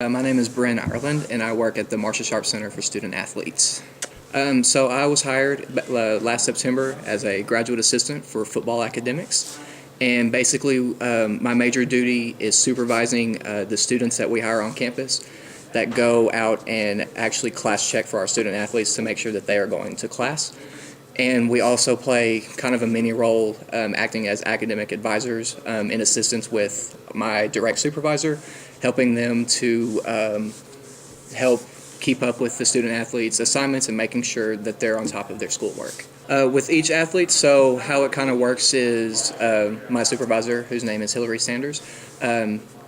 My name is Brynn Ireland, and I work at the Marcia Sharp Center for Student Athletes. So I was hired last September as a graduate assistant for football academics, and basically my major duty is supervising the students that we hire on campus that go out and actually class check for our student athletes to make sure that they are going to class. And we also play kind of a mini role acting as academic advisors in assistance with my direct supervisor, helping them to help keep up with the student athletes' assignments and making sure that they're on top of their schoolwork. With each athlete, so how it kind of works is my supervisor, whose name is Hillary Sanders,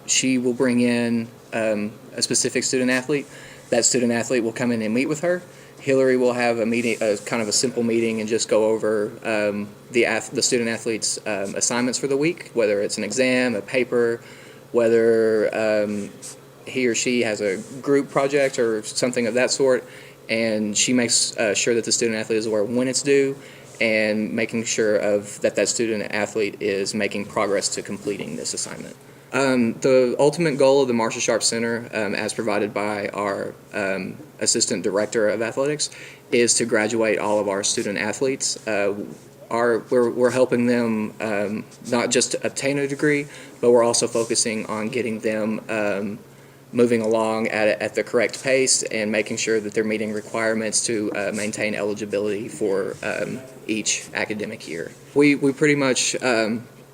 she will bring in a specific student athlete. That student athlete will come in and meet with her. Hillary will have a meeting, kind of a simple meeting, and just go over the student athlete's assignments for the week, whether it's an exam, a paper, whether he or she has a group project or something of that sort, and she makes sure that the student athlete is aware when it's due, and making sure that student athlete is making progress to completing this assignment. The ultimate goal of the Marcia Sharp Center, as provided by our Assistant Director of Athletics, is to graduate all of our student athletes. We're helping them not just obtain a degree, but we're also focusing on getting them moving along at the correct pace and making sure that they're meeting requirements to maintain eligibility for each academic year. We pretty much,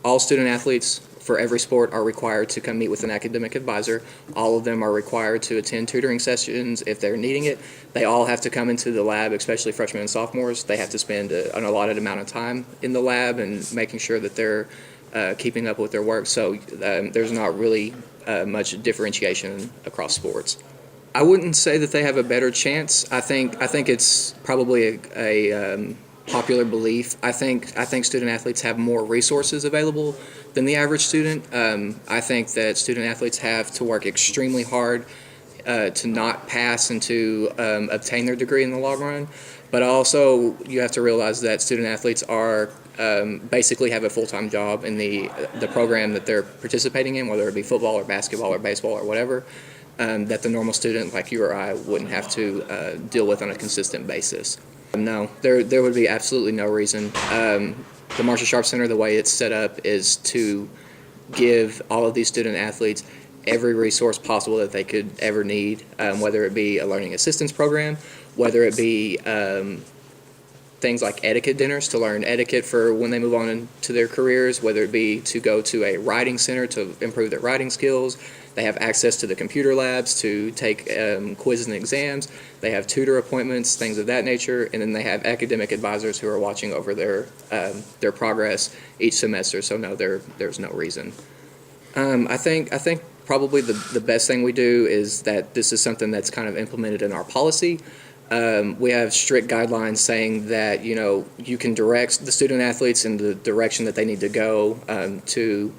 all student athletes for every sport are required to come meet with an academic advisor. All of them are required to attend tutoring sessions if they're needing it. They all have to come into the lab, especially freshmen and sophomores. They have to spend an allotted amount of time in the lab and making sure that they're keeping up with their work. So there's not really much differentiation across sports. I wouldn't say that they have a better chance. I think it's probably a popular belief. I think student athletes have more resources available than the average student. I think that student athletes have to work extremely hard to not pass and to obtain their degree in the long run. But also, you have to realize that student athletes are basically have a full-time job in the program that they're participating in, whether it be football or basketball or baseball or whatever, that the normal student like you or I wouldn't have to deal with on a consistent basis. No, there would be absolutely no reason. The Marcia Sharp Center, the way it's set up, is to give all of these student athletes every resource possible that they could ever need, whether it be a learning assistance program, whether it be things like etiquette dinners to learn etiquette for when they move on into their careers, whether it be to go to a writing center to improve their writing skills. They have access to the computer labs to take quizzes and exams. They have tutor appointments, things of that nature, and then they have academic advisors who are watching over their progress each semester. So no, there's no reason. I think probably the best thing we do is that this is something that's kind of implemented in our policy. We have strict guidelines saying that you can direct the student athletes in the direction that they need to go to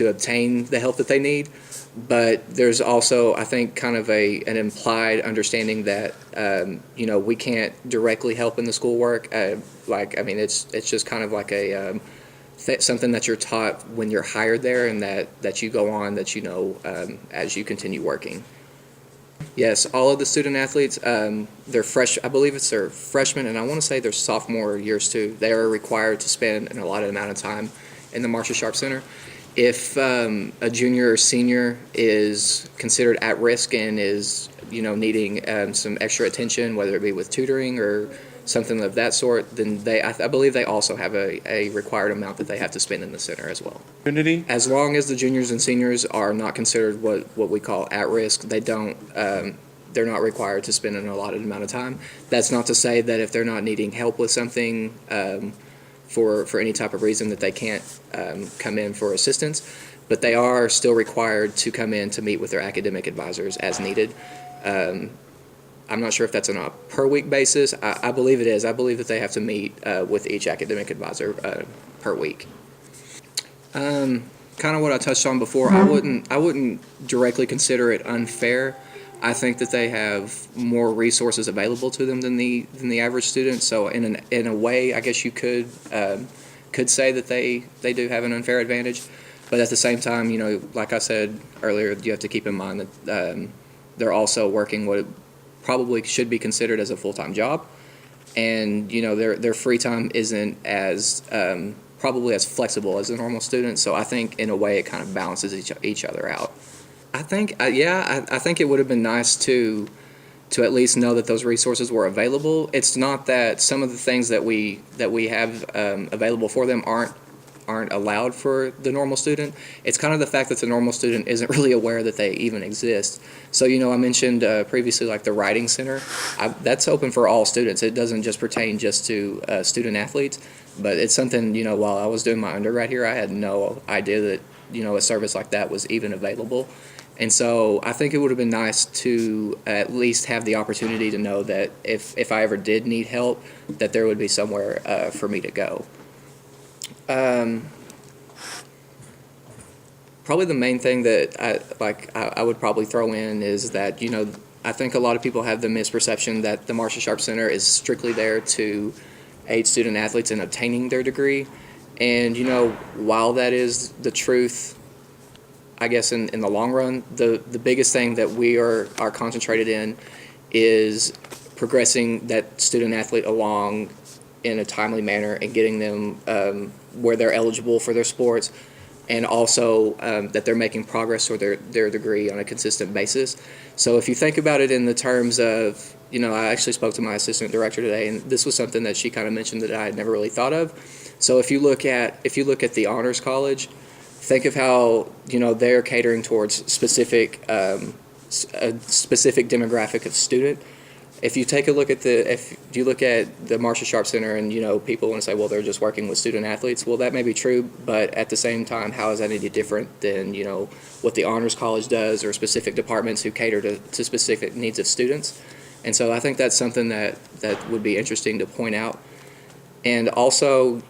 obtain the help that they need. But there's also, I think, kind of an implied understanding that we can't directly help in the schoolwork. It's just kind of like a something that you're taught when you're hired there, and that you go on as you continue working. Yes, all of the student athletes, they're fresh. I believe it's their freshmen, and I want to say their sophomore years too. They are required to spend an allotted amount of time in the Marcia Sharp Center. If a junior or senior is considered at risk and is needing some extra attention, whether it be with tutoring or something of that sort, then I believe they also have a required amount that they have to spend in the center as well. As long as the juniors and seniors are not considered what we call at risk, they're not required to spend an allotted amount of time. That's not to say that if they're not needing help with something for any type of reason that they can't come in for assistance, but they are still required to come in to meet with their academic advisors as needed. I'm not sure if that's on a per week basis. I believe it is. I believe that they have to meet with each academic advisor per week. Kind of what I touched on before. I wouldn't directly consider it unfair. I think that they have more resources available to them than the average student. So in a way, I guess you could say that they do have an unfair advantage. But at the same time, like I said earlier, you have to keep in mind that they're also working what probably should be considered as a full-time job, and their free time isn't as probably as flexible as a normal student. So I think in a way it kind of balances each other out. I think I think it would have been nice to at least know that those resources were available. It's not that some of the things that we have available for them aren't allowed for the normal student. It's kind of the fact that the normal student isn't really aware that they even exist. So I mentioned previously like the writing center. That's open for all students. It doesn't just pertain just to student athletes, but it's something while I was doing my undergrad here, I had no idea that a service like that was even available. And so I think it would have been nice to at least have the opportunity to know that if I ever did need help, that there would be somewhere for me to go. Probably the main thing that I would probably throw in is that I think a lot of people have the misperception that the Marcia Sharp Center is strictly there to aid student athletes in obtaining their degree. And while that is the truth, I guess in the long run, the biggest thing that we are concentrated in is progressing that student athlete along in a timely manner and getting them where they're eligible for their sports, and also that they're making progress toward their degree on a consistent basis. So if you think about it in the terms of, I actually spoke to my assistant director today, and this was something that she kind of mentioned that I had never really thought of. So if you look at the Honors College, think of how they're catering towards a specific demographic of student. If you take a look at the Marcia Sharp Center, and people want to say, well, they're just working with student athletes. Well, that may be true, but at the same time, how is that any different than what the Honors College does, or specific departments who cater to specific needs of students? And so I think that's something that would be interesting to point out. And also,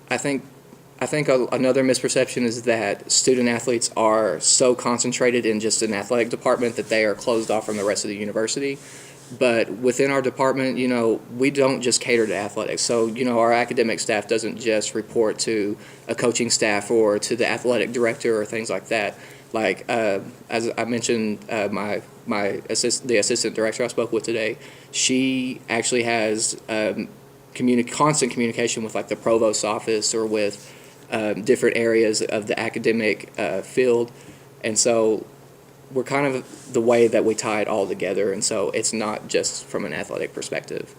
I think another misperception is that student athletes are so concentrated in just an athletic department that they are closed off from the rest of the university. But within our department, we don't just cater to athletics. So, our academic staff doesn't just report to a coaching staff or to the athletic director or things like that. Like, as I mentioned, the assistant director I spoke with today, she actually has constant communication with like the provost's office or with different areas of the academic field. And so we're kind of the way that we tie it all together, and so it's not just from an athletic perspective.